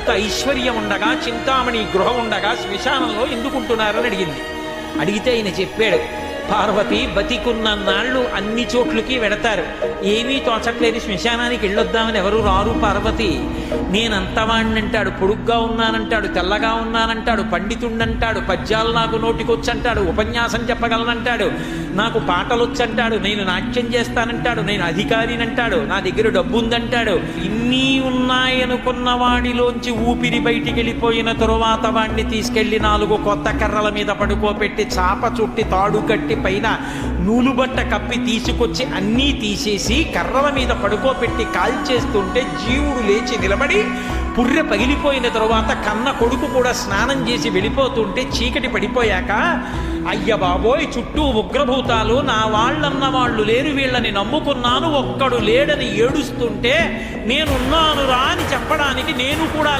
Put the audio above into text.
ఇంత ఐశ్వర్యం ఉండగా, చింతామణి గృహం ఉండగా శ్మశానంలో ఎందుకుంటున్నారని అడిగింది. అడిగితే ఆయన చెప్పాడు, పార్వతి బతికున్నన్నాళ్ళు అన్ని చోట్లకి వెడతారు, ఏమీ తోచట్లేదు, శ్మశానానికి వెళ్ళొద్దామని ఎవరు రారు పార్వతి. నేనంతవాణ్ణంటాడు, పొడుగ్గా ఉన్నానంటాడు, తెల్లగా ఉన్నానంటాడు, పండితుండంటాడు, పద్యాలు నాకు నోటికొచ్చంటాడు, ఉపన్యాసం చెప్పగలనంటాడు, నాకు పాటలొచ్చంటాడు, నేను నాట్యం చేస్తానంటాడు, నేను అధికారినంటాడు, నా దగ్గర డబ్బు ఉందంటాడు. ఇన్ని ఉన్నాయనుకున్న వాడిలోంచి ఊపిరి బయటికి వెళ్ళిపోయిన తరువాత వాడిని తీసుకెళ్లి 4 కొత్త కర్రల మీద పడుకోబెట్టి చాప చుట్టి తాడు కట్టి పైన నూలుబట్ట కప్పి తీసుకొచ్చి అన్నీ తీసేసి కర్రల మీద పడుకోబెట్టి కాల్చేస్తుంటే జీవుడు లేచి నిలబడి పుర్రె పగిలిపోయిన తరువాత కన్న కొడుకు కూడా స్నానం చేసి వెళ్ళిపోతుంటే చీకటి పడిపోయాక, అయ్య బాబోయ్ చుట్టూ ఉగ్రభూతాలు, నా వాళ్ళన్న వాళ్ళు లేరు, వీళ్ళని నమ్ముకున్నాను, ఒక్కడు లేడని ఏడుస్తుంటే నేనున్నాను రా అని చెప్పడానికి నేను కూడా